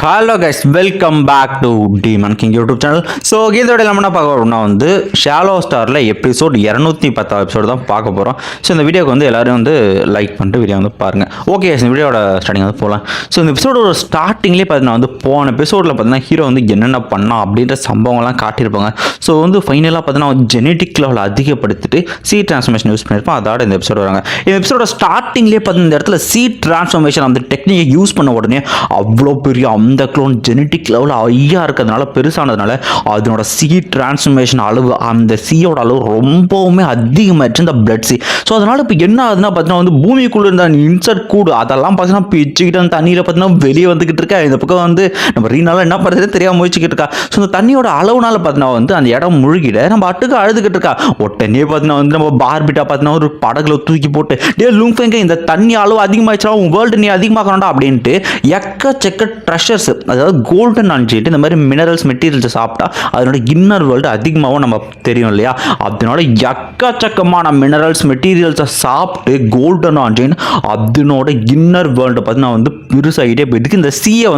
Hello guys, welcome back to demon king YouTube channel. So இதோட நம்ம என்ன பார்க்க போகிறோம்னா ஷாலோ ஸ்டாரில் எபிசோட் 210 எபிசோடு தான் பார்க்க போகிறோம். ஸோ இந்த வீடியோக்கு எல்லாரும் லைக் பண்ணிட்டு வீடியோ பாருங்கள். ஓகே, இந்த வீடியோட ஸ்டார்டிங் போகலாம். ஸோ இந்த எபிசோடோட ஸ்டார்டிங்லேயே பார்த்தீங்கன்னா போன எபிசோடில் பார்த்தீங்கன்னா ஹீரோ என்னென்ன பண்ணா அப்படின்ற சம்பவங்கள்லாம் காட்டியிருப்பாங்க. ஸோ ஃபைனலாக பார்த்தீங்கன்னா ஜெனட்டிக் லெவல் அதிகப்படுத்திட்டு சீட் டிரான்ஸ்ஃபர்மேஷன் யூஸ் பண்ணியிருப்போம். அதோட இந்த எபிசோடு வராங்க. இந்த எபிசோட ஸ்டார்டிங்லேயே பார்த்தீங்கன்னா இந்த இடத்துல சீட் டிரான்ஸ்ஃபர்மேஷன் அந்த டெக்னிக்கை யூஸ் பண்ண உடனே அவ்வளோ பெரிய அந்த க்ளோன் ஜெனட்டிக் லெவல் ஐயா இருக்கிறதுனால பெருசானதுனால அதனோட சி டிரான்ஸ்ஃபர்மேஷன் அளவு அந்த சியோட அளவு ரொம்பவுமே அதிகமாகிடுச்சு இந்த பிளட் சி. ஸோ அதனால் இப்போ என்ன ஆகுதுன்னா பார்த்தீங்கன்னா பூமிக்குள்ளே இருந்த இன்சர்ட் கூடு அதெல்லாம் பார்த்தீங்கன்னா பிச்சுக்கிட்டு அந்த தண்ணியில் பார்த்தீங்கன்னா வெளியே வந்துக்கிட்டு இருக்கா. இந்த பக்கம் நம்ம ரீனால என்ன பண்ணுறது தெரியாமல் முயற்சிக்கிட்டு இருக்கா. ஸோ இந்த தண்ணியோட அளவுனால பார்த்தீங்கன்னா அந்த இடம் முழுகிட நம்ம அட்டுக்கு அழுதுகிட்டு இருக்கா. உடனே பார்த்தீங்கன்னா நம்ம பார்பிட்டா பார்த்தீங்கன்னா ஒரு படகுல தூக்கி போட்டு டே லுங்ஃபெங்க இந்த தண்ணி அளவு அதிகமாகிடுச்சா உன் வேர்ல்டு நீ அதிகமாகணும்டா அப்படின்ட்டு எக்கச்சக்க ட்ரெஷர்ஸ் அதாவது கோல்டன் அன்ஜிட்டு இந்த மாதிரி மினரல்ஸ் மெட்டீரியல்ஸை சாப்பிட்டா அதனோட இன்னர் வேர்ல்டு அதிகமாகவும் நம்ம தெரியும் இல்லையா. அதனால எக்கச்சக்கமான மினரல்ஸ் மெட்டீரியல்ஸை சாப்பிட்டு கோல்டன் அன்ஜின் அதனோட இன்னர் வேர்ல்டு பார்த்தீங்கன்னா பெருசாகிட்டே போயிட்டு இந்த சீயை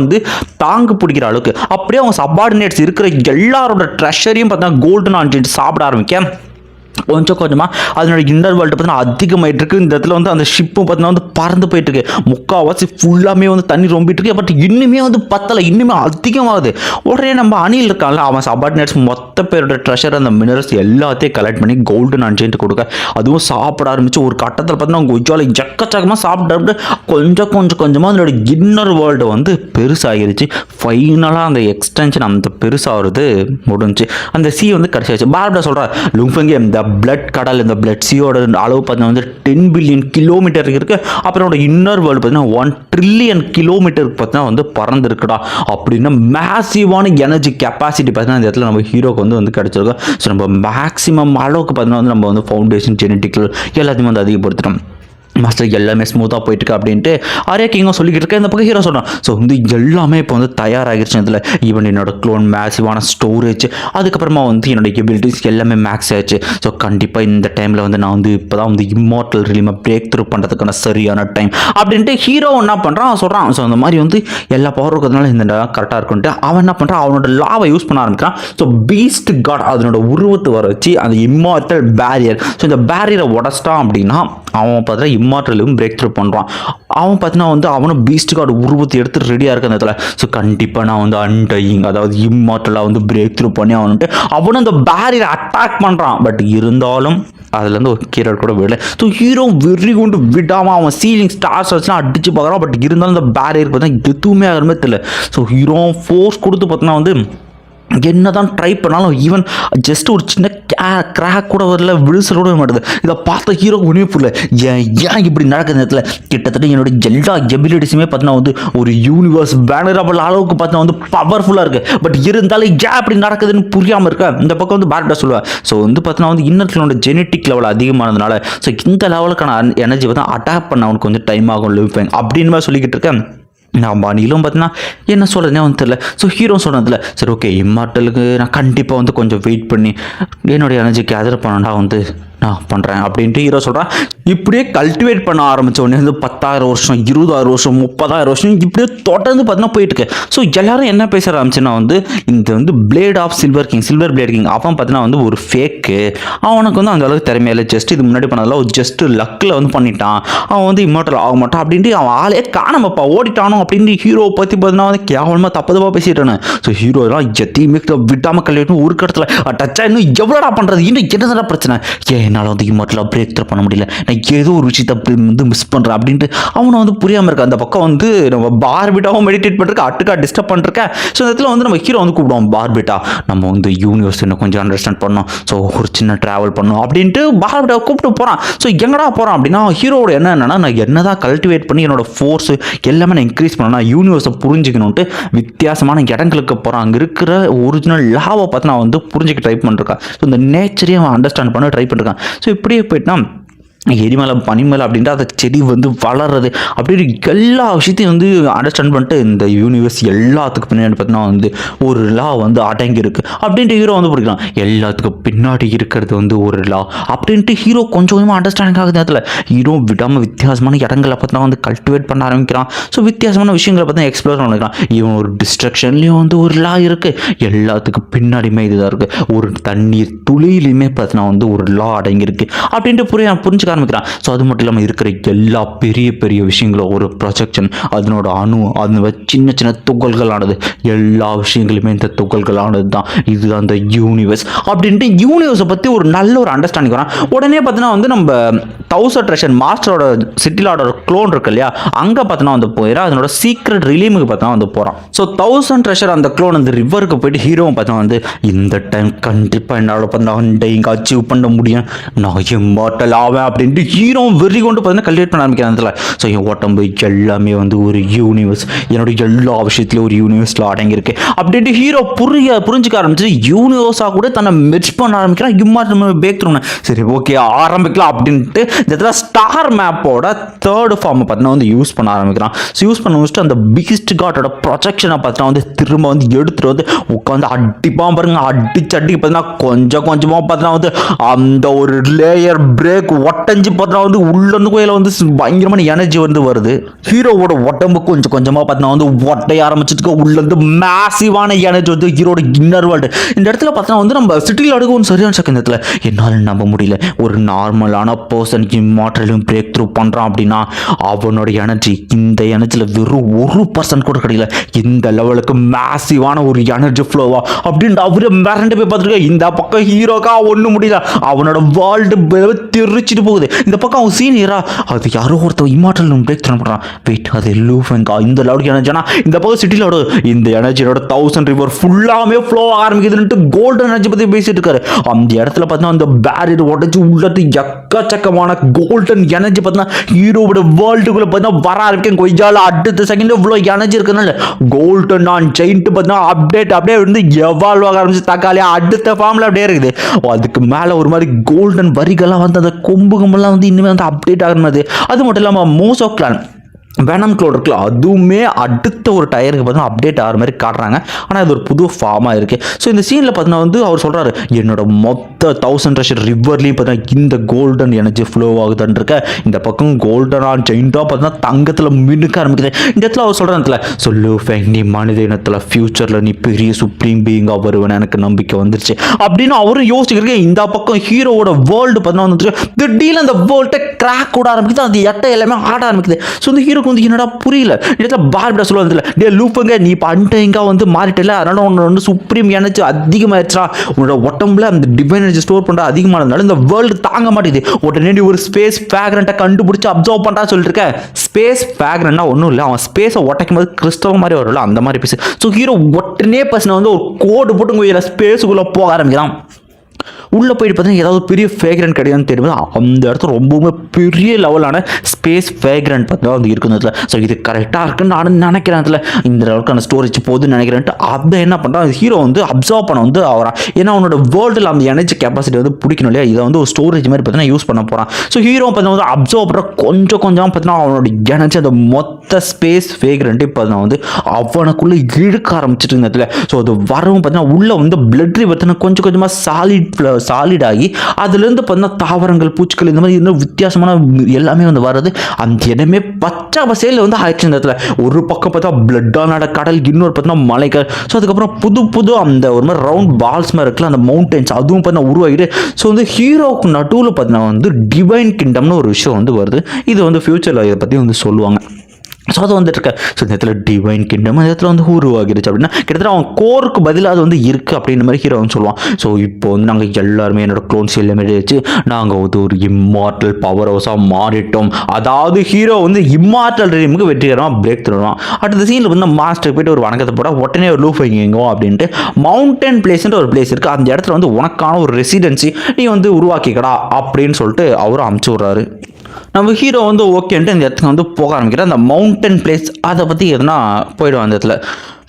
தாங்கு பிடிக்கிற அளவுக்கு அப்படியே அவங்க சப்பார்டினேட்ஸ் இருக்கிற எல்லாரோட ட்ரெஷரையும் பார்த்தீங்கன்னா கோல்டன் அன்ஜின் சாப்பிட ஆரம்பிக்க கொஞ்சம் கொஞ்சமாக அதனோட இன்னர் வேர்ல்டு பார்த்தீங்கன்னா அதிகமாகிட்டு இருக்கு. இந்த இடத்துல அந்த ஷிப்பும் பார்த்தீங்கன்னா பறந்து போயிட்டு இருக்கு. முக்கால்வாசி ஃபுல்லாமே தண்ணி ரொம்பிட்டு இருக்கு. பட் இன்னுமே பத்தலை, இன்னுமே அதிகமாகுது. உடனே நம்ம அணில் இருக்கான்ல அவன் சப்பார்டினேட்ஸ் மொத்த பேரோட ட்ரெஷர் அந்த மினரல்ஸ் எல்லாத்தையும் கலெக்ட் பண்ணி கோல்டன் அன்ஜென்ட் கொடுக்க அதுவும் சாப்பிட ஆரம்பிச்சு ஒரு கட்டத்தில் பார்த்தீங்கன்னா கொஞ்சம் எக்கச்சக்கமாக சாப்பிட்டு கொஞ்சம் கொஞ்சமாக அதனோட இன்னர் வேர்ல்டு பெருசாகிருச்சு. ஃபைனலாக அந்த எக்ஸ்டென்ஷன் அந்த பெருசாகிறது முடிஞ்சு அந்த சி கடைசியாச்சு. பார்பிட்டா சொல்கிறா லுங்ஃபெங்க இந்த பிளட் கடல் இந்த பிளட் சியோட அளவு பார்த்தீங்கன்னா 10 பில்லியன் கிலோமீட்டர் இருக்கு. அப்புறம் இன்னர் வேர்ல்டு பார்த்தீங்கன்னா 1 ட்ரில்லியன் கிலோமீட்டருக்கு பார்த்தீங்கன்னா பறந்துருக்குடா அப்படின்னு மேசிவான எனர்ஜி கெப்பாசிட்டி பார்த்தீங்கன்னா இந்த இடத்துல நம்ம ஹீரோக்கு கிடைச்சிருக்கோம். ஸோ நம்ம மேக்ஸிமம் அளவுக்கு பார்த்தீங்கன்னா நம்ம ஃபவுண்டேஷன் ஜெனட்டிக்கல் எல்லாத்தையும் அதிகப்படுத்திட்டோம். மாஸ்டர் எல்லாமே ஸ்மூத்தாக போயிட்டுருக்கு அப்படின்ட்டு அரே கிங்கும் சொல்லிக்கிட்டு இருக்கேன். இந்த பக்கம் ஹீரோ சொல்கிறான். ஸோ எல்லாமே இப்போ தயாராகிருச்சு. இதில் ஈவன் என்னோட க்ளோன் மேசிவான ஸ்டோரேஜ் அதுக்கப்புறமா என்னோட எபிலிட்டிஸ் எல்லாமே மேக்ஸ் ஆயிடுச்சு. ஸோ கண்டிப்பாக இந்த டைமில் நான் இப்போ தான் இம்மார்டல் ரிலீமை பிரேக் த்ரூ பண்ணுறதுக்கான சரியான டைம் அப்படின்ட்டு ஹீரோ என்ன பண்ணுறான் சொல்கிறான். ஸோ அந்த மாதிரி எல்லா பவர் இருக்கிறதுனால இந்த கரெக்டாக இருக்குன்ட்டு அவன் என்ன பண்ணுறான் அவனோட லாவை யூஸ் பண்ண ஆரம்பிக்கிறான். ஸோ பீஸ்ட் காட் அதனோட உருவத்தை வர வச்சு அந்த இம்மார்டல் பேரியர் ஸோ இந்த பேரியரை உடச்சிட்டான் அப்படின்னா அவன் பார்த்தா இம்மார்டலும் பிரேக் த்ரூ பண்ணுறான். அவன் பார்த்தீங்கன்னா அவனும் பீஸ்ட் கார்டு உருவத்தை எடுத்து ரெடியாக இருக்க அந்த இடத்துல. ஸோ கண்டிப்பாக நான் அன்டையிங் அதாவது இம்மார்டலாக பிரேக் த்ரூ பண்ணி அவனுட்டு அவனும் அந்த பேரியரை அட்டாக் பண்ணுறான். பட் இருந்தாலும் அதுலேருந்து ஒரு கீரல் கூட விடல. ஸோ ஹீரோ வெறி கொண்டு விடாமல் அவன் சீலிங் ஸ்டார்ஸ் வச்சுலாம் அடிச்சு பார்க்குறான். பட் இருந்தாலும் அந்த பேரியர் பார்த்தீங்கன்னா எதுவுமே ஆகுமே தெரியல. ஸோ ஹீரோ ஃபோர்ஸ் கொடுத்து பார்த்தீங்கன்னா என்ன தான் ட்ரை பண்ணாலும் ஈவன் ஜஸ்ட் ஒரு சின்ன கிராக் கூட வரல, விழுசல் கூட மாட்டுது. இதை பார்த்த ஹீரோ ஒன்றுமே புரியல. ஏன் இப்படி நடக்கிற நேரத்தில் கிட்டத்தட்ட என்னோட எல்லா எபிலிட்டிஸுமே பார்த்தீங்கன்னா ஒரு யூனிவர்ஸ் பேனரபிள் அளவுக்கு பார்த்தீங்கன்னா பவர்ஃபுல்லாக இருக்குது. பட் இருந்தாலும் ஏன் இப்படி நடக்குதுன்னு புரியாமல் இருக்கா. இந்த பக்கம் பார்பிட்டா சொல்லுவேன். ஸோ பார்த்தீங்கன்னா இன்னொரு ஜெனட்டிக் லெவல் அதிகமானதுனால ஸோ இந்த லெவலுக்கான எனர்ஜி அடாப்ட் பண்ண அவனுக்கு டைம் ஆகும் லிவ்ஃபேங் அப்படின்னு மாதிரி சொல்லிக்கிட்டு இருக்கேன். நான் பாணியிலும் பார்த்தீங்கன்னா என்ன சொல்கிறதுனே தெரியல. ஸோ ஹீரோ சொன்னதில்ல சரி ஓகே இம்மார்டலுக்கு நான் கண்டிப்பாக கொஞ்சம் வெயிட் பண்ணி என்னுடைய எனர்ஜி கேதர் பண்ணா நான் பண்ணுறேன் அப்படின்ட்டு ஹீரோ சொல்கிறான். இப்படியே கல்டிவேட் பண்ண ஆரம்பித்த உடனே 10,000 வருஷம் 20,000 வருஷம் 30,000 வருஷம் இப்படியே தொடர்ந்து பார்த்தீங்கன்னா போயிட்டுருக்கு. ஸோ எல்லாரும் என்ன பேச ஆரம்பிச்சுன்னா இந்த blade of silver blade king அவன் பார்த்தீங்கன்னா ஒரு ஃபேக்கு. அவனுக்கு அந்த அளவுக்கு திறமையில ஜஸ்ட் இது முன்னாடி பண்ணதில் ஜஸ்ட் லக்கில் பண்ணிட்டான். அவன் இம்மார்டல் ஆக மாட்டான் அப்படின்ட்டு அவன் ஆளே காணாமப்பா ஓடிட்டானோ அப்படின்ட்டு ஹீரோவை பற்றி பார்த்தீங்கன்னா கேவலமாக தப்பதமாக பேசிட்டானு. ஸோ ஹீரோலாம் எத்தையுமே விட்டாமல் கல்விட்டு ஒரு கடத்தில் டச்சா இன்னும் எவ்வளோடா பண்ணுறது இன்னும் என்னதான் பிரச்சனை என்னால் இம்மார்டலாக பிரேக் த்ரூ பண்ண முடியல நான் ஏதோ ஒரு விஷயத்தை மிஸ் பண்ணுறேன் அப்படின்ட்டு அவனை புரியாமல் இருக்க. அந்த பக்கம் நம்ம பார்பிட்டாவும் மெடிடேட் பண்ணிருக்க அட்டுக்கா டிஸ்டர்ப் பண்ணிருக்கேன். ஸோ இந்த இடத்துல நம்ம ஹீரோ கூப்பிடுவோம் பார்பிட்டா நம்ம யூனிவர்ஸ் இன்னும் கொஞ்சம் அண்டர்ஸ்டாண்ட் பண்ணோம். ஸோ ஒரு சின்ன ட்ராவல் பண்ணோம் அப்படின்ட்டு பார்பிட்டாவை கூப்பிட்டு போகிறான். ஸோ எங்கடா போகிறான் அப்படின்னா ஹீரோட என்னன்னா நான் என்னதான் கல்டிவேட் பண்ணி என்னோட ஃபோர்ஸ் எல்லாமே நான் இன்க்ரீஸ் பண்ணணும் யூனிவர்ஸை புரிஞ்சுக்கணுன்ட்டு வித்தியாசமான இடங்களுக்கு போகிறான். அங்கே இருக்கிற ஒரிஜினல் லாவை பார்த்து நான் புரிஞ்சுக்க ட்ரை பண்ணிருக்கேன். ஸோ இந்த நேச்சரையும் அவன் அண்டர்ஸ்டாண்ட் பண்ண ட்ரை பண்ணிருக்கான். ஸோ இப்படியே போயிட்டான் எரிமலை பனிமலை அப்படின்ட்டு அந்த செடி வந்து வளர்றது அப்படின்னு எல்லா விஷயத்தையும் வந்து அண்டர்ஸ்டாண்ட் பண்ணிட்டு இந்த யூனிவர்ஸ் எல்லாத்துக்கு பின்னாடி பார்த்தீங்கன்னா வந்து ஒரு லா வந்து அடங்கியிருக்கு அப்படின்ட்டு ஹீரோ வந்து பிடிக்கலாம். எல்லாத்துக்கும் பின்னாடி இருக்கிறது வந்து ஒரு லா அப்படின்ட்டு ஹீரோ கொஞ்சம் கொஞ்சமாக அண்டர்ஸ்டாண்டிங் ஆகுது. நேரத்தில் ஹீரோ விடாமல் வித்தியாசமான இடங்களை பார்த்தீங்கன்னா வந்து கல்டிவேட் பண்ண ஆரம்பிக்கிறான். ஸோ வித்தியாசமான விஷயங்களை பார்த்தா எக்ஸ்ப்ளோர் பண்ணிக்கிறான். இவன் ஒரு டிஸ்ட்ரக்ஷன்லேயும் வந்து ஒரு லா இருக்குது, எல்லாத்துக்கும் பின்னாடியுமே இதுதான் இருக்குது, ஒரு தண்ணீர் துளியிலையுமே பார்த்தீங்கன்னா வந்து ஒரு லா அடங்கியிருக்கு அப்படின்ட்டு புரிஞ்சுக்க ஆரம்பிக்கிறான். ஸோ அது மட்டும் இல்லாமல் இருக்கிற எல்லா பெரிய பெரிய விஷயங்களும் ஒரு ப்ரொஜெக்ஷன், அதனோட அணு, அது சின்ன சின்ன துகள்களானது, எல்லா விஷயங்களுமே இந்த துகள்களானது தான், இதுதான் அந்த யூனிவர்ஸ் அப்படின்ட்டு யூனிவர்ஸை பற்றி ஒரு நல்ல ஒரு அண்டர்ஸ்டாண்டிங் வரான். உடனே பார்த்தீங்கன்னா வந்து நம்ம 1000 ட்ரெஷர் மாஸ்டரோட சிட்டிலோட க்ளோன் இருக்கு இல்லையா, அங்கே பார்த்தீங்கன்னா வந்து போயிடா அதனோட சீக்ரெட் ரிலீமுக்கு பார்த்தீங்கன்னா வந்து போகிறான். ஸோ 1000 ட்ரெஷர் அந்த க்ளோன் அந்த ரிவருக்கு போயிட்டு ஹீரோவும் பார்த்தா வந்து இந்த டைம் கண்டிப்பாக என்னால் பார்த்தா இங்கே அச்சீவ் பண்ண முடியும், நான் இம்மார்ட்டல் ஆவேன் அப்படின்ட்டு ஹீரோ வெறி கொண்டு பார்த்தீங்கன்னா கல்டிவேட் பண்ண ஆரம்பிக்கிறேன். ஸோ என் உடம்பு எல்லாமே வந்து ஒரு யூனிவர்ஸ், என்னோட எல்லா விஷயத்துலையும் ஒரு யூனிவர்ஸில் அடங்கியிருக்கு அப்படின்ட்டு ஹீரோ புரிஞ்சுக்க ஆரம்பிச்சு யூனிவர்ஸாக கூட தன்னை மெர்ஜ் பண்ண ஆரம்பிக்கிறான். இம்மார்ட்டல் பேக் த்ரூ. சரி ஓகே ஆரம்பிக்கலாம் அப்படின்ட்டு இந்த ஸ்டார் மேப்போட 3rd ஃபார்மை பார்த்தீங்கன்னா வந்து யூஸ் பண்ண ஆரம்பிக்கிறான். ஸோ யூஸ் பண்ண முடிச்சுட்டு அந்த பீஸ்ட் காட்டோட ப்ரொஜெக்ஷனை பார்த்தீங்கன்னா வந்து திரும்ப வந்து எடுத்துகிட்டு வந்து உட்காந்து அடிப்பான் பாருங்க. அடிச்சு பார்த்தீங்கன்னா கொஞ்சம் கொஞ்சமாக பார்த்தீங்கன்னா வந்து அந்த ஒரு லேயர் பிரேக் ஒட்டஞ்சு பார்த்தீங்கன்னா வந்து உள்ளேருந்து கோயில வந்து பயங்கரமான எனர்ஜி வந்து வருது. ஹீரோவோட உடம்பு கொஞ்சம் கொஞ்சமாக பார்த்தீங்கன்னா வந்து ஒட்டைய ஆரம்பிச்சிட்டு உள்ளேருந்து மேசிவான எனர்ஜி வந்து ஹீரோட இன்னர் வேர்ல்டு. இந்த இடத்துல பார்த்தீங்கன்னா வந்து நம்ம சிட்டியில் அடுக்க ஒரு சரியான செகண்ட் இடத்துல என்னால் நம்ப முடியல, ஒரு நார்மலான பர்சன் இம்மார்ட்டலையும் பிரேக் த்ரூ பண்ணுறான் அப்படின்னா அவனோட எனர்ஜி இந்த எனர்ஜியில் வெறும் 1% கூட கிடைக்கல, இந்த லெவலுக்கு மேசிவான ஒரு எனர்ஜி ஃப்ளோவா அப்படின்ட்டு அவரு மிரண்டு போய் பார்த்துருக்க. இந்த பக்கம் ஹீரோக்கா ஒன்றும் முடியல, அவனோட வேர்ல்டு தெரிச்சிட்டு போகுது. இந்த பக்கம் அவன் சீனியரா அது யாரோ ஒருத்தர் இம்மார்ட்டல் பிரேக் த்ரூ பண்ணுறான். வெயிட் அது லூஃபங்கா இந்த லெவலுக்கு எனர்ஜினா இந்த பக்கம் சிட்டிலோட இந்த எனர்ஜியோட 1000 ரிவர் ஃபுல்லாமே ஃப்ளோ ஆரம்பிக்குதுன்ட்டு கோல்டன் எனர்ஜி பற்றி பேசிட்டு இருக்காரு. அந்த இடத்துல பார்த்தீங்கன்னா அந்த பேரியர் உடச்சி உள்ளது எக்கச்சக்கமான கோல்டன் எனர்ஜி பார்த்தீங்கன்னா ஹீரோவோட வேர்ல்டுக்குள்ள பார்த்தீங்கன்னா வர ஆரம்பிக்கும். கொய்யால அடுத்த செகண்ட் இவ்வளோ எனர்ஜி இருக்கிறதுனால கோல்டன் நான் ஜெயிண்ட் பார்த்தீங்கன்னா அப்படியே வந்து எவால்வ் ஆக ஆரம்பிச்சு தக்காளி அடுத்த ஃபார்ம்ல அப்படியே இருக்குது. அதுக்கு மேலே ஒரு மாதிரி கோல்டன் வரிகள்லாம் வந்து அந்த கொம்புகமெல்லாம் வந்து இன்னுமே வந்து அப்டேட் ஆகிற மாதிரி. அது மட்டும் இல்லாமல் மோசோ கிளான் வேனம் க்ளோட் இருக்குல்ல அதுவுமே அடுத்த ஒரு டயருக்கு பார்த்தீங்கன்னா அப்டேட் ஆகிற மாதிரி காட்டுறாங்க. ஆனால் இது ஒரு புது ஃபார்மாக இருக்குது. ஸோ இந்த சீனில் பார்த்தீங்கன்னா வந்து அவர் சொல்கிறாரு என்னோட மொத்த 1000 ட்ரெஷர் ரிவர்லேயும் பார்த்தீங்கன்னா இந்த கோல்டன் எனர்ஜி ஃப்ளோ ஆகுதுன்னு இருக்க, இந்த பக்கம் கோல்டனாக ஜெயிண்டாக பார்த்தீங்கன்னா தங்கத்தில் மின்னுக்க ஆரம்பிக்குது. இந்த இடத்துல அவர் சொல்கிற சொல்லு ஃபேங் நீ மனித இனத்தில் ஃபியூச்சரில் நீ பெரிய சுப்ரீம் பீயிங்காக வருவேன்னு எனக்கு நம்பிக்கை வந்துருச்சு அப்படின்னு அவரும் யோசிச்சிருக்கேன். இந்த பக்கம் ஹீரோவோட வேர்ல்டு பார்த்தீங்கன்னா வந்துட்டு திடீர்னு அந்த வேர்ல்டை கிராக் கூட ஆரம்பிக்குது, அந்த எட்டை எல்லாமே ஆட ஆரம்பிக்குது. ஸோ இந்த ஹீரோ வந்து என்னடா புரியல. இடத்துல பார்பிடா சொல்லுவாங்க டே லூஃபங்க நீ இப்போ அன்டைங்கா வந்து மாறிட்டல, அதனால உன்னோட வந்து சுப்ரீம் எனர்ஜி அதிகமாகிடுச்சா, உன்னோட உடம்புல அந்த டிவைன் எனர்ஜி ஸ்டோர் பண்ணுற அதிகமானதுனால இந்த வேர்ல்டு தாங்க மாட்டேது. உடனே நீ ஒரு ஸ்பேஸ் ஃபேக்ரண்ட்டை கண்டுபிடிச்சி அப்சர்வ் பண்ணுறா சொல்லிட்டு இருக்க. ஸ்பேஸ் ஃபேக்ரண்ட்னா ஒன்றும் இல்லை, அவன் ஸ்பேஸை ஒட்டைக்கும் போது கிறிஸ்டல் மாதிரி வரல அந்த மாதிரி பேசு. ஸோ ஹீரோ உடனே பர்சனை வந்து ஒரு கோடு போட்டு ஸ்பேஸுக்குள்ளே போக ஆரம்பிக்கிறான். உள்ளே போயிட்டு பார்த்தீங்கன்னா ஏதாவது பெரிய ஃபேக்ரண்ட் கிடையாதுன்னு தெரியும். அந்த இடத்துல ரொம்பவுமே பெரிய லெவலான ஸ்பேஸ் ஃபேக்ரண்ட் பார்த்தீங்கன்னா வந்து இருக்குதுல. ஸோ இது கரெக்டாக இருக்குன்னு நான் நினைக்கிறேன். அதில் இந்த லெவலுக்கான ஸ்டோரேஜ் போகுதுன்னு நினைக்கிறேன்ட்டு அதை என்ன பண்ணுறான் ஹீரோ வந்து அப்சர்வ் பண்ண வந்து அவரான். ஏன்னா அவனோட வேர்ல்டில் அந்த எனர்ஜி கெப்பாசிட்டி வந்து பிடிக்கணும் இல்லையா, இதை வந்து ஒரு ஸ்டோரேஜ் மாதிரி பார்த்தீங்கன்னா யூஸ் பண்ண போகிறான். ஸோ ஹீரோ பார்த்தீங்கன்னா வந்து அப்சர்வ் பண்ணுற கொஞ்சம் பார்த்தீங்கன்னா அவனோட எனர்ஜி அந்த மொத்த ஸ்பேஸ் ஃபேக்ரண்ட்டே பார்த்தீங்கன்னா வந்து அவனுக்குள்ளே இழுக்க ஆரம்பிச்சிட்டு இருந்ததுல. ஸோ அது வரவும் பார்த்தீங்கன்னா உள்ளே வந்து பிளட் பார்த்தீங்கன்னா கொஞ்சம் கொஞ்சமாக சாலிடாகி அதுலேருந்து பார்த்தீங்கன்னா தாவரங்கள் பூச்சிகள் இந்த மாதிரி இன்னும் வித்தியாசமான எல்லாமே வந்து வர்றது. அந்த இடமே பச்சை பசேல வந்து ஆயிடுச்சு. இந்த இடத்துல ஒரு பக்கம் பார்த்தா பிளட்டான கடல், இன்னொரு பார்த்தீங்கன்னா மலைகள். ஸோ அதுக்கப்புறம் புது அந்த ஒரு மாதிரி ரவுண்ட் பால்ஸ் மாதிரி இருக்குல்ல அந்த மவுண்டன்ஸ் அதுவும் பார்த்தீங்கன்னா உருவாகிட்டு. ஸோ வந்து ஹீரோவுக்கு நடுவில் பார்த்தீங்கன்னா வந்து டிவைன் கிங்டம்னு ஒரு விஷயம் வந்து வருது. இது வந்து ஃபியூச்சரில் இதை பற்றி வந்து சொல்லுவாங்க. ஸோ அது வந்துட்டு இருக்க. ஸோ இந்த இடத்துல டிவைன் கிங்டம் இந்த இடத்துல வந்து உருவாகிடுச்சு அப்படின்னா கிட்டத்தட்ட அவன் கோருக்கு பதிலாக அது வந்து இருக்குது அப்படின்ற மாதிரி ஹீரோ வந்து சொல்லுவான். ஸோ இப்போ வந்து நாங்கள் எல்லாருமே என்னோட க்ளோன்ஸ் எல்லாமே வச்சு நாங்கள் வந்து ஒரு இம்மார்ட்டல் பவர் ஹவுஸாக மாறிட்டோம். அதாவது ஹீரோ வந்து இம்மார்ட்டல் ட்ரீமுக்கு வெற்றிகரமாக பிரேக் தருவான். அடுத்த சீனில் வந்து மாஸ்டர் போய்ட்டு ஒரு வணக்கத்தை போட உடனே ஒரு லூஃப் எங்கோ அப்படின்ட்டு மவுண்டன் பிளேஸ்ன்ற ஒரு பிளேஸ் இருக்குது. அந்த இடத்துல வந்து உனக்கான ஒரு ரெசிடென்சி நீ வந்து உருவாக்கிக்கடா அப்படின்னு சொல்லிட்டு அவரும் அமுச்சு விட்றாரு. நம்ம ஹீரோ வந்து ஓகேன்ட்டு இந்த இடத்துக்கு வந்து போக ஆரம்பிக்கிறேன். அந்த மவுண்டன் பிளேஸ் அதை பற்றி எதுனா போயிடுவான். அந்த இடத்துல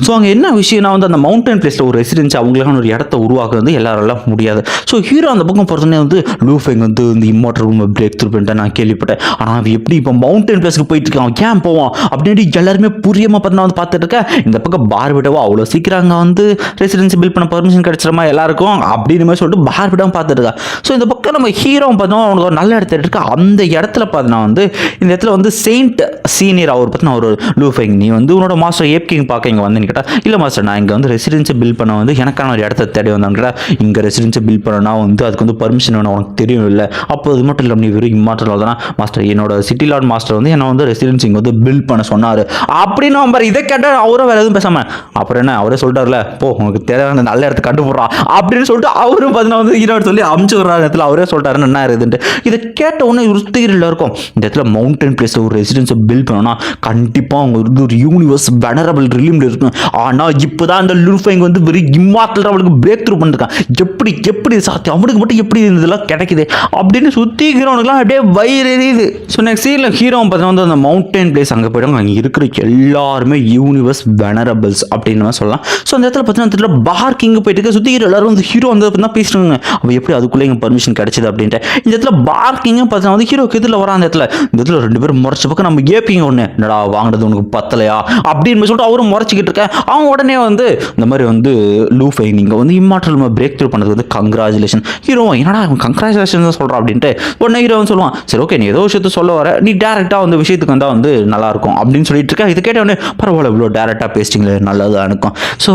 ஸோ அங்கே என்ன விஷயம்னா வந்து அந்த மவுண்டன் பிளேஸில் ஒரு ரெசிடென்சி அவங்களுக்கான ஒரு இடத்த உருவாக்குறது எல்லாரால முடியாது. ஸோ ஹீரோ அந்த பக்கம் போகிறதுனே வந்து லூஃபெங் வந்து இந்த இம்மார்டல் ரூமை பிரேக் த்ரூ பண்ணிட்டு நான் கேள்விப்பட்டேன். ஆனால் அவன் எப்படி இப்போ மவுண்டன் பிளேஸ்க்கு போயிட்டு இருக்கான், ஏன் போவான் அப்படின்ட்டு எல்லாருமே புரியாமல் பார்த்தா வந்து பார்த்துட்டு இருக்கேன். இந்த பக்கம் பார்பிட்டாவோ அவ்வளோ சீக்கிரம் அங்கே வந்து ரெசிடென்சி பில்ட் பண்ண பர்மிஷன் கிடைச்சிருமா எல்லாருக்கும் அப்படின்னு மாதிரி சொல்லிட்டு பார்பிட்டாவும் பார்த்துட்டு இருக்கா. ஸோ இந்த பக்கம் நம்ம ஹீரோ பார்த்தோம் அவனுக்கு ஒரு நல்ல இடத்துல இருக்கு. அந்த இடத்துல பார்த்தீங்கன்னா வந்து இந்த இடத்துல வந்து செயின்ட் சீனியர் அவர் பார்த்தீங்கன்னா ஒரு லூஃபெங், நீ வந்து உன்னோட மாஸ்டர் ஏப் கிங் பார்க்க இங்கே வந்து கேட்டால், இல்லை மாஸ்டர் நான் இங்கே வந்து ரெசிடென்சி பில்ட் பண்ண வந்து எனக்கான ஒரு இடத்த தேடி வந்தான்னு கேட்டால், இங்கே ரெசிடென்சி பில்ட் பண்ணனா வந்து அதுக்கு வந்து பர்மிஷன் வேணும் உனக்கு தெரியும் இல்லை, அப்போ அது மட்டும் இல்லை நீ வெறும் இம்மார்டல் தானே மாஸ்டர், என்னோட சிட்டி லார்ட் மாஸ்டர் வந்து என்ன வந்து ரெசிடென்சி இங்கே வந்து பில்ட் பண்ண சொன்னார் அப்படின்னு நம்பர் இதை கேட்டால் அவரும் வேறு எதுவும் பேசாமல் அப்புறம் என்ன அவரே சொல்லிட்டார்ல போ உனக்கு தேவையான நல்ல இடத்த கண்டுபிடுறா அப்படின்னு சொல்லிட்டு அவரும் பார்த்தீங்கன்னா வந்து ஈரோடு சொல்லி அமுச்சு விடுற இடத்துல அவரே சொல்லிட்டாருன்னு என்ன இருக்குதுன்ட்டு. இதை கேட்ட உடனே உறுத்திகளில் இருக்கும் இந்த இடத்துல மவுண்டன் பிளேஸில் ஒரு ரெசிடென்ஸை பில்ட் பண்ணோன்னா கண்டிப்பாக அவங்க வந்து ஒரு யூனிவர்ஸ் வெனரபிள் ரிலீம்ல இருக்கும். ஆனால் இப்போ தான் அந்த லூஃபெங் வந்து வெறும் இம்மார்டல் அவளுக்கு பிரேக் த்ரூ பண்ணிருக்கான். எப்படி எப்படி சாத்தியம் அவனுக்கு மட்டும் எப்படி இதெல்லாம் கிடைக்குது அப்படின்னு சுற்றி ஹீரோனுக்குலாம் அப்படியே வயிறு எரியுது. ஸோ நெக்ஸ்ட் சீனில் ஹீரோ பார்த்தீங்கன்னா வந்து அந்த மவுண்டன் பிளேஸ் அங்கே போயிடுவாங்க. அங்கே இருக்கிற எல்லாருமே யூனிவர்ஸ் வெனரபிள்ஸ் அப்படின்னு சொல்லலாம். ஸோ அந்த இடத்துல பார்த்தீங்கன்னா பார்க்கிங் போயிட்டு சுற்றி எல்லாரும் வந்து ஹீரோ வந்து பார்த்தீங்கன்னா பேசுகிறாங்க அவள் எப்படி அதுக்குள்ளே எங்கள் பர்மிஷன் கிடைச்சது அப்படின்ட்டு. இந்த இடத்துல பார்க்கிங் பார்த்தீங்கன்னா வந்து ஹீரோக்கு இதில் வர அந்த இடத்துல ரெண்டு பேரும் முறைச்ச பக்கம் நம்ம ஏப்பிங்க ஒன்று என்னடா வாங்கினது உனக்கு பத்தலையா அப்படின்னு சொல்லிட்டு அவரும் முறைச்சிக்கிட்டு இருக்கேன். அவன் உடனே வந்து இந்த மாதிரி வந்து லூஃபை நீங்கள் வந்து இம்மார்டல் பிரேக் த்ரூ பண்ணது வந்து கங்க்ராச்சுலேஷன். ஹீரோ என்னடா அவன் கங்க்ராச்சுலேஷன் தான் சொல்கிறான் அப்படின்ட்டு உடனே ஹீரோ வந்து சொல்லுவான் சரி ஓகே நீ ஏதோ விஷயத்த சொல்ல வர நீ டேரெக்டாக வந்து விஷயத்துக்கு வந்தால் வந்து நல்லாயிருக்கும் அப்படின்னு சொல்லிட்டு இருக்கேன். இது கேட்ட உடனே பரவாயில்ல இவ்வளோ டேரெக்டாக பேசிட்டிங்களே நல்லதாக இருக்கும். ஸோ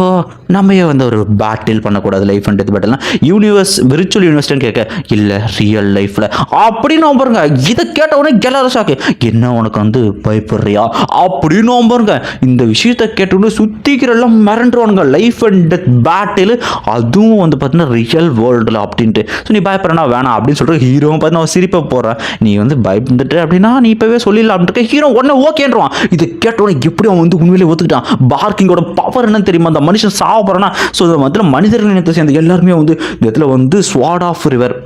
நம்ம வந்து ஒரு பேட்டில் பண்ணக்கூடாது லைஃப் அண்ட் டெத் பேட்டில்னா யூனிவர்ஸ் விர்ச்சுவல் யூனிவர்ஸ்ன்னு கேட்க இல்லை ரியல் லைஃப்பில் அப்படின்னு பாருங்க. இதை கேட்ட உடனே எல்லாரும் சாக்கு என்ன உனக்கு வந்து பயப்படுறியா அப்படின்னு பாருங்க. இந்த விஷயத்தை கேட்டோன்னு சுத்திக்கிற எல்லாம் மிரண்டுருவானுங்க. லைஃப் அண்ட் டெத் பேட்டில் அதுவும் வந்து பார்த்தீங்கன்னா ரியல் வேர்ல்டில் அப்படின்ட்டு. ஸோ நீ பயப்படுறா வேணாம் அப்படின்னு சொல்லிட்டு ஹீரோவும் பார்த்தீங்கன்னா சிரிப்பை போகிறேன் நீ வந்து பயந்துட்டு அப்படின்னா நீ இப்போவே சொல்லிடலாம் அப்படின்ட்டு ஹீரோ உடனே ஓகேன்றான். இதை கேட்டோன்னே எப்படி அவன் வந்து உண்மையிலே ஒத்துக்கிட்டான். பார்க்கிங்கோட பவர் என்னன்னு தெரியுமா, அந்த மனுஷன் சாவ போறானா. ஸோ இதில் வந்து மனிதர்கள் இனத்தை சேர்ந்த எல்லாருமே வந்து இந்த இடத்துல வந்து sword of river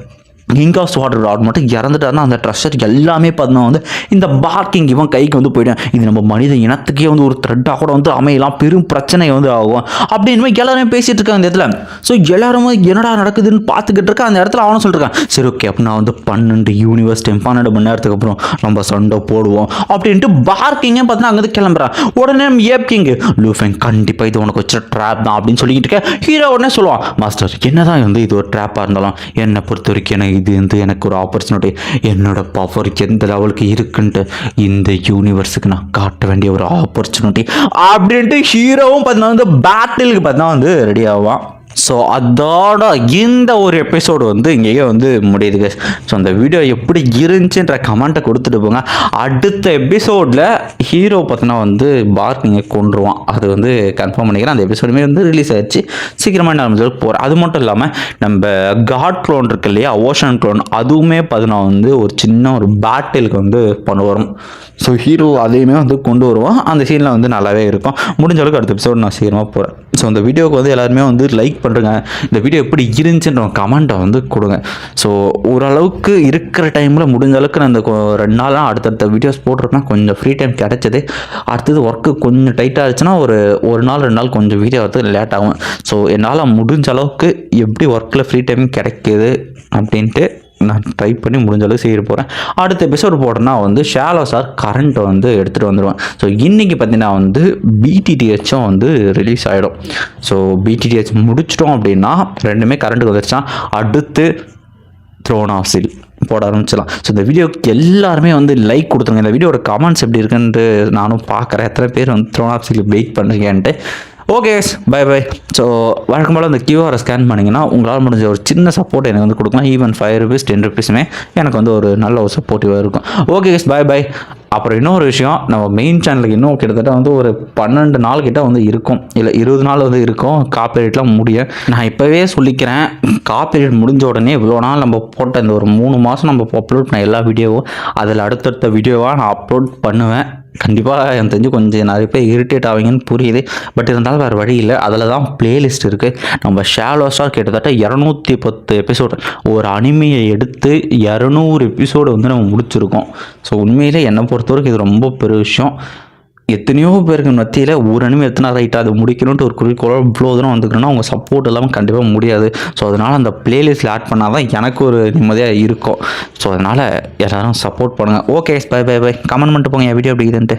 king of water rod மட்டும் இறந்துட்டாருன்னா அந்த ட்ரெஷர் எல்லாமே பார்த்தீங்கன்னா வந்து இந்த பார்க்கிங் இவன் கைக்கு வந்து போயிடும். இது நம்ம மனித இனத்துக்கே வந்து ஒரு த்ரெட்டாக கூட வந்து அமையலாம், பெரும் பிரச்சனை வந்து ஆகும் அப்படின்னு எல்லாரும் பேசிட்டு இருக்காங்க இந்த இடத்துல. ஸோ எல்லாரும் என்னடா நடக்குதுன்னு பார்த்துக்கிட்டு இருக்கா. அந்த இடத்துல அவனும் சொல்லிருக்கான் சரி ஓகே அப்போ நான் வந்து 12 யூனிவர்ஸ் 12 மணி நேரத்துக்கு அப்புறம் நம்ம சண்டை போடுவோம் அப்படின்ட்டு பார்க்கிங்கே பார்த்தீங்கன்னா அங்கேருந்து கிளம்புறான். உடனே ஏப் கிங் லூஃபெங் கண்டிப்பாக இது உனக்கு வச்ச ட்ராப் தான் அப்படின்னு சொல்லிக்கிட்டு இருக்கேன். ஹீரோ உடனே சொல்லுவான் மாஸ்டர் என்னதான் வந்து இது ஒரு ட்ராப்பாக இருந்தாலும் என்னை பொறுத்த வரைக்கும் எனக்கு இது வந்து எனக்கு ஒரு ஆப்பர்ச்சுனிட்டி, என்னோட பவர் எந்த லெவலுக்கு இருக்குன்ட்டு இந்த யூனிவர்ஸுக்கு நான் காட்ட வேண்டிய ஒரு ஆப்பர்ச்சுனிட்டி அப்படின்ட்டு ஹீரோவும் பார்த்தீங்கன்னா வந்து பேட்டிலுக்கு பார்த்தீங்கன்னா வந்து ரெடி ஆவான். ஸோ அதோட இந்த ஒரு எபிசோடு வந்து இங்கேயே வந்து முடியுதுங்க. ஸோ அந்த வீடியோ எப்படி இருந்துச்சுன்ற கமெண்ட்டை கொடுத்துட்டு போங்க. அடுத்த எபிசோடில் ஹீரோ பார்த்தீங்கன்னா வந்து பார்க்கிங்கை கொண்டுருவான். அது வந்து கன்ஃபார்ம் பண்ணிக்கிறேன். அந்த எபிசோடுமே வந்து ரிலீஸ் ஆகிடுச்சு சீக்கிரமாக நான் போகிறேன். அது மட்டும் இல்லாமல் நம்ம காட் க்ளோன் இருக்கு இல்லையா ஓஷன் க்ளோன் அதுவுமே பார்த்தீங்கன்னா வந்து ஒரு சின்ன ஒரு பேட்டிலுக்கு வந்து பண்ண வரும். ஸோ ஹீரோ அதையுமே வந்து கொண்டு வருவான். அந்த சீனில் வந்து நல்லாவே இருக்கும். முடிஞ்ச அளவுக்கு அடுத்த எபிசோடு நான் சீக்கிரமாக போகிறேன். ஸோ அந்த வீடியோவுக்கு வந்து எல்லாருமே வந்து லைக் பண்ணுறேங்க. இந்த வீடியோ எப்படி இருந்துச்சுன்ற கமெண்ட்டை வந்து கொடுங்க. ஸோ ஓரளவுக்கு இருக்கிற டைமில் முடிஞ்ச அளவுக்கு நான் இந்த 2 நாளாக அடுத்தடுத்த வீடியோஸ் போட்டிருக்கேன். கொஞ்சம் ஃப்ரீ டைம் கிடச்சிது. அடுத்தது ஒர்க்கு கொஞ்சம் டைட்டாக இருந்துச்சுன்னா ஒரு நாள் 2 நாள் கொஞ்சம் வீடியோ வரது லேட் ஆகும். ஸோ என்னால் முடிஞ்ச அளவுக்கு எப்படி ஒர்க்கில் ஃப்ரீ டைம் கிடைக்கிது அப்படின்ட்டு நான் ட்ரை பண்ணி முடிஞ்ச அளவுக்கு செய்ய போகிறேன். அடுத்த எபிசோடு போடுறேன்னா வந்து ஷாலோ சார் கரண்ட்டை வந்து எடுத்துகிட்டு வந்துடுவேன். ஸோ இன்றைக்கி பார்த்தீங்கன்னா வந்து பிடிடிஹெச்சும் வந்து ரிலீஸ் ஆகிடும். ஸோ பிடிடிஹெச் முடிச்சிட்டோம் அப்படின்னா ரெண்டுமே கரண்ட்டுக்கு வந்துருச்சா அடுத்து த்ரோன் ஆஃப் ஸ்டீல் போட ஆரம்பிச்சிடலாம். ஸோ இந்த வீடியோக்கு எல்லாருமே வந்து லைக் கொடுத்துருங்க. இந்த வீடியோட கமெண்ட்ஸ் எப்படி இருக்குன்ட்டு நானும் பார்க்குறேன். எத்தனை பேர் வந்து த்ரோன் ஆஃப் ஸ்டீல் வெயிட் பண்ணுறீங்கன்ட்டு. Okay bye bye. ஸோ வழக்கம் போல் அந்த கியூஆரை ஸ்கேன் பண்ணிங்கன்னா உங்களால் முடிஞ்ச ஒரு சின்ன சப்போர்ட் எனக்கு வந்து கொடுக்கலாம். ஈவன் 5 rupees 10 rupeesமே எனக்கு வந்து ஒரு நல்ல ஒரு சப்போர்ட்டிவாக இருக்கும். Okay bye bye. அப்புறம் இன்னொரு விஷயம் நம்ம மெயின் சேனலுக்கு இன்னும் கிட்டத்தட்ட வந்து ஒரு 12 நாள் கிட்ட வந்து இருக்கும், இல்லை 20 நாள் வந்து இருக்கும் காப்பிரைட்லாம் முடிய. நான் இப்போவே சொல்லிக்கிறேன் காப்பிரைட் முடிஞ்ச உடனே இவ்வளோ நாள் நம்ம போட்ட இந்த ஒரு 3 மாதம் நம்ம அப்லோட் பண்ண எல்லா வீடியோவும் அதில் அடுத்தடுத்த வீடியோவாக நான் அப்லோட் பண்ணுவேன். கண்டிப்பாக எனக்கு தெரிஞ்சு கொஞ்சம் நிறைய பேர் இரிட்டேட் ஆவீங்கன்னு புரியுது. பட் இருந்தாலும் வேறு வழி இல்லை. அதில் தான் பிளேலிஸ்ட் இருக்குது. நம்ம ஷாலோ ஸ்டார் கிட்டத்தட்ட 210 எபிசோடு ஒரு அனிமையை எடுத்து 200 எபிசோடு வந்து நம்ம முடிச்சிருக்கோம். ஸோ உண்மையிலே என்னை பொறுத்தவரைக்கும் இது ரொம்ப பெரிய விஷயம். எத்தனையோ பேருக்கு மத்தியில் ஒரு அனிமே எத்தனை ரைட்டாக அது முடிக்கணுன்ட்டு ஒரு குறிக்கோளோ இவ்வளோ தூரம் வந்துக்கணும்னா அவங்க சப்போர்ட் இல்லாமல் கண்டிப்பாக முடியாது. ஸோ அதனால் அந்த பிளேலிஸ்ட்டில் ஆட் பண்ணால் தான் எனக்கு ஒரு நிம்மதியாக இருக்கும். ஸோ அதனால் எல்லோரும் சப்போர்ட் பண்ணுங்கள். Okay, bye bye bye. Comment பண்ணிட்டு போங்க என் வீடியோ எப்படி இருக்குதுன்ட்டு.